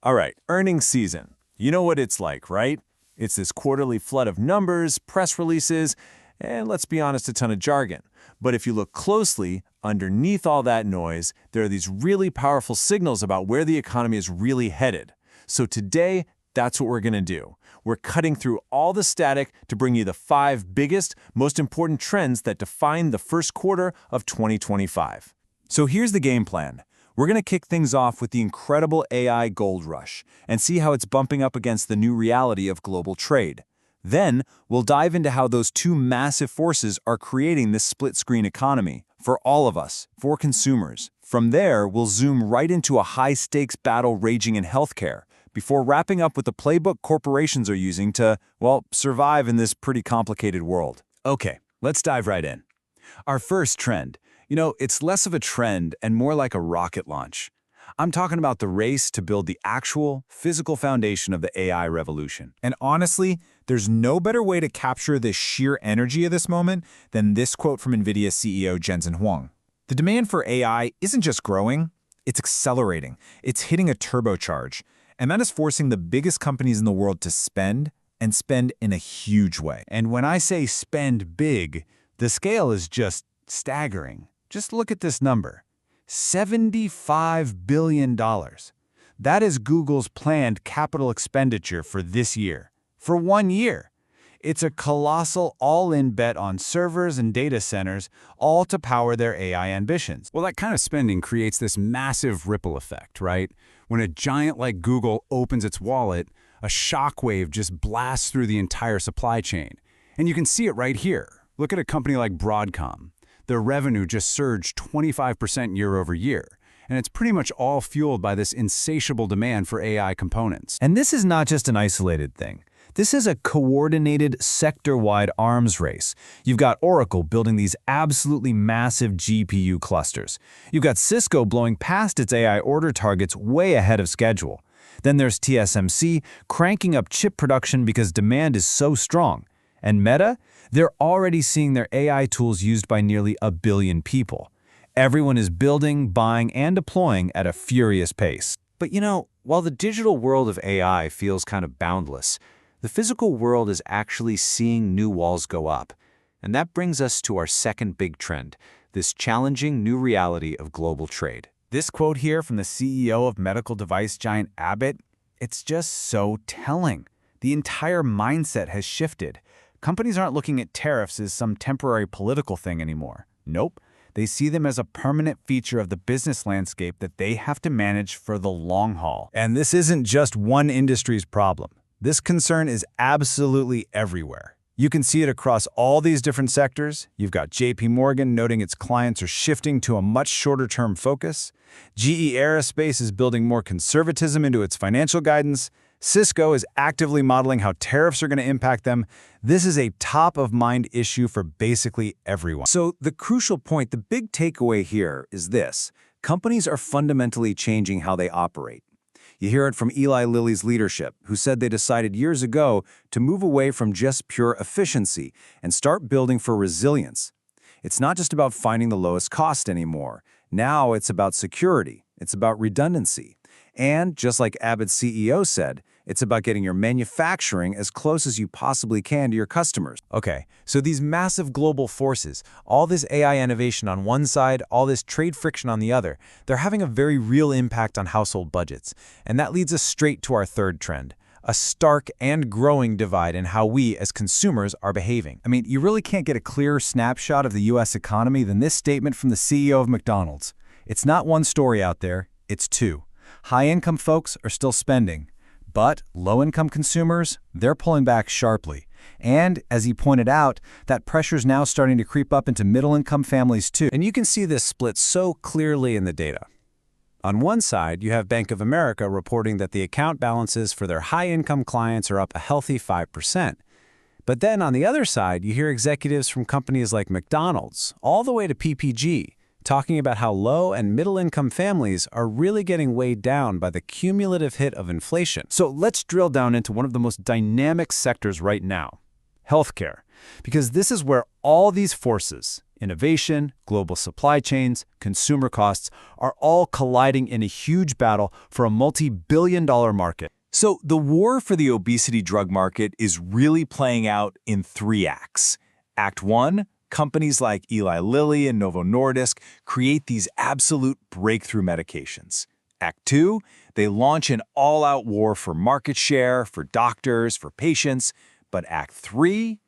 All right, earnings season. You know what it's like, right? It's this quarterly flood of numbers, press releases, and let's be honest, a ton of jargon. But if you look closely, underneath all that noise, there are these really powerful signals about where the economy is really headed. So today, that's what we're going to do. We're cutting through all the static to bring you the 5 biggest, most important trends that define the first quarter of 2025. So here's the game plan. We're going to kick things off with the incredible AI gold rush and see how it's bumping up against the new reality of global trade. Then, we'll dive into how those two massive forces are creating this split-screen economy for all of us, for consumers. From there, we'll zoom right into a high-stakes battle raging in healthcare, before wrapping up with the playbook corporations are using to, well, survive in this pretty complicated world. Okay, let's dive right in. Our first trend. It's less of a trend and more like a rocket launch. I'm talking about the race to build the actual, physical foundation of the AI revolution. And honestly, there's no better way to capture the sheer energy of this moment than this quote from NVIDIA CEO Jensen Huang. The demand for AI isn't just growing, it's accelerating. It's hitting a turbocharge. And that is forcing the biggest companies in the world to spend, and spend in a huge way. And when I say spend big, the scale is just staggering. Just look at this number. $75 billion. That is Google's planned capital expenditure for this year. For 1 year. It's a colossal all-in bet on servers and data centers, all to power their AI ambitions. Well, that kind of spending creates this massive ripple effect, right? When a giant like Google opens its wallet, a shockwave just blasts through the entire supply chain. And you can see it right here. Look at a company like Broadcom. Their revenue just surged 25% year over year. And it's pretty much all fueled by this insatiable demand for AI components. And this is not just an isolated thing. This is a coordinated, sector-wide arms race. You've got Oracle building these absolutely massive GPU clusters. You've got Cisco blowing past its AI order targets way ahead of schedule. Then there's TSMC cranking up chip production because demand is so strong. And Meta? They're already seeing their AI tools used by nearly 1 billion people. Everyone is building, buying, and deploying at a furious pace. But while the digital world of AI feels kind of boundless, the physical world is actually seeing new walls go up. And that brings us to our second big trend, this challenging new reality of global trade. This quote here from the CEO of medical device giant Abbott, it's just so telling. The entire mindset has shifted. Companies aren't looking at tariffs as some temporary political thing anymore. Nope. They see them as a permanent feature of the business landscape that they have to manage for the long haul. And this isn't just one industry's problem. This concern is absolutely everywhere. You can see it across all these different sectors. You've got JP Morgan noting its clients are shifting to a much shorter-term focus. GE Aerospace is building more conservatism into its financial guidance. Cisco is actively modeling how tariffs are going to impact them. This is a top-of-mind issue for basically everyone. So the crucial point, the big takeaway here is this. Companies are fundamentally changing how they operate. You hear it from Eli Lilly's leadership, who said they decided years ago to move away from just pure efficiency and start building for resilience. It's not just about finding the lowest cost anymore. Now it's about security. It's about redundancy. And just like Abbott's CEO said, it's about getting your manufacturing as close as you possibly can to your customers. Okay, so these massive global forces, all this AI innovation on one side, all this trade friction on the other, they're having a very real impact on household budgets. And that leads us straight to our third trend, a stark and growing divide in how we as consumers are behaving. I mean, you really can't get a clearer snapshot of the U.S. economy than this statement from the CEO of McDonald's. It's not one story out there, it's two. High-income folks are still spending, but low-income consumers, they're pulling back sharply. And, as he pointed out, that pressure's now starting to creep up into middle-income families too. And you can see this split so clearly in the data. On one side, you have Bank of America reporting that the account balances for their high-income clients are up a healthy 5%. But then on the other side, you hear executives from companies like McDonald's, all the way to PPG, talking about how low and middle-income families are really getting weighed down by the cumulative hit of inflation. So let's drill down into one of the most dynamic sectors right now, healthcare. Because this is where all these forces, Innovation, global supply chains, consumer costs are all colliding in a huge battle for a multi-billion-dollar market. So the war for the obesity drug market is really playing out in 3 acts. Act 1, companies like Eli Lilly and Novo Nordisk create these absolute breakthrough medications. Act 2, they launch an all-out war for market share, for doctors, for patients. But Act 3,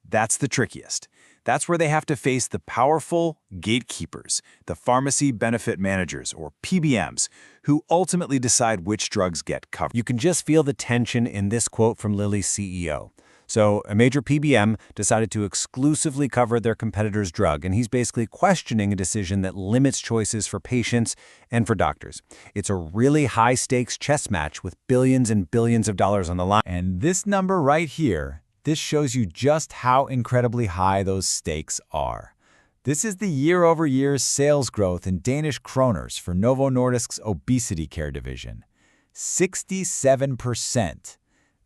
that's the trickiest. That's where they have to face the powerful gatekeepers, the pharmacy benefit managers, or PBMs, who ultimately decide which drugs get covered. You can just feel the tension in this quote from Lilly's CEO. So a major PBM decided to exclusively cover their competitor's drug, and he's basically questioning a decision that limits choices for patients and for doctors. It's a really high-stakes chess match with billions and billions of dollars on the line. And this number right here, this shows you just how incredibly high those stakes are. This is the year-over-year sales growth in Danish kroners for Novo Nordisk's obesity care division. 67%.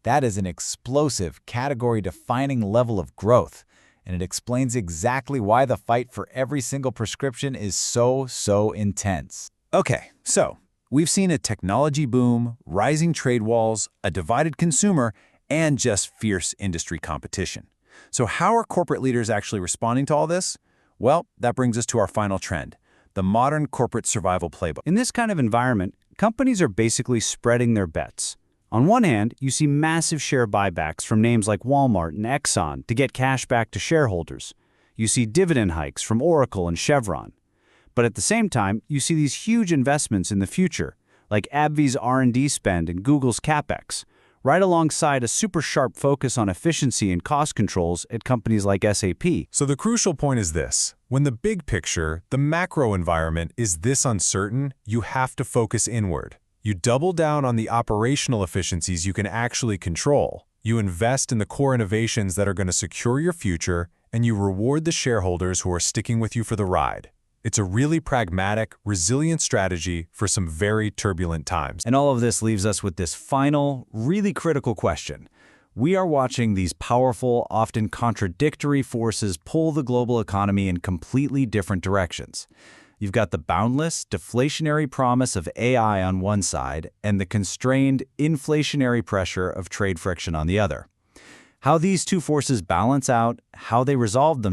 That is an explosive, category-defining level of growth, and it explains exactly why the fight for every single prescription is so intense. Okay, so we've seen a technology boom, rising trade walls, a divided consumer, and just fierce industry competition. So how are corporate leaders actually responding to all this? Well, that brings us to our final trend, the modern corporate survival playbook. In this kind of environment, companies are basically spreading their bets. On one hand, you see massive share buybacks from names like Walmart and Exxon to get cash back to shareholders. You see dividend hikes from Oracle and Chevron. But at the same time, you see these huge investments in the future, like AbbVie's R&D spend and Google's CapEx, right alongside a super sharp focus on efficiency and cost controls at companies like SAP. So the crucial point is this. When the big picture, the macro environment, is this uncertain, you have to focus inward. You double down on the operational efficiencies you can actually control. You invest in the core innovations that are going to secure your future, and you reward the shareholders who are sticking with you for the ride. It's a really pragmatic, resilient strategy for some very turbulent times. And all of this leaves us with this final, really critical question. We are watching these powerful, often contradictory forces pull the global economy in completely different directions. You've got the boundless, deflationary promise of AI on one side and the constrained, inflationary pressure of trade friction on the other. How these two forces balance out, how they resolve themselves,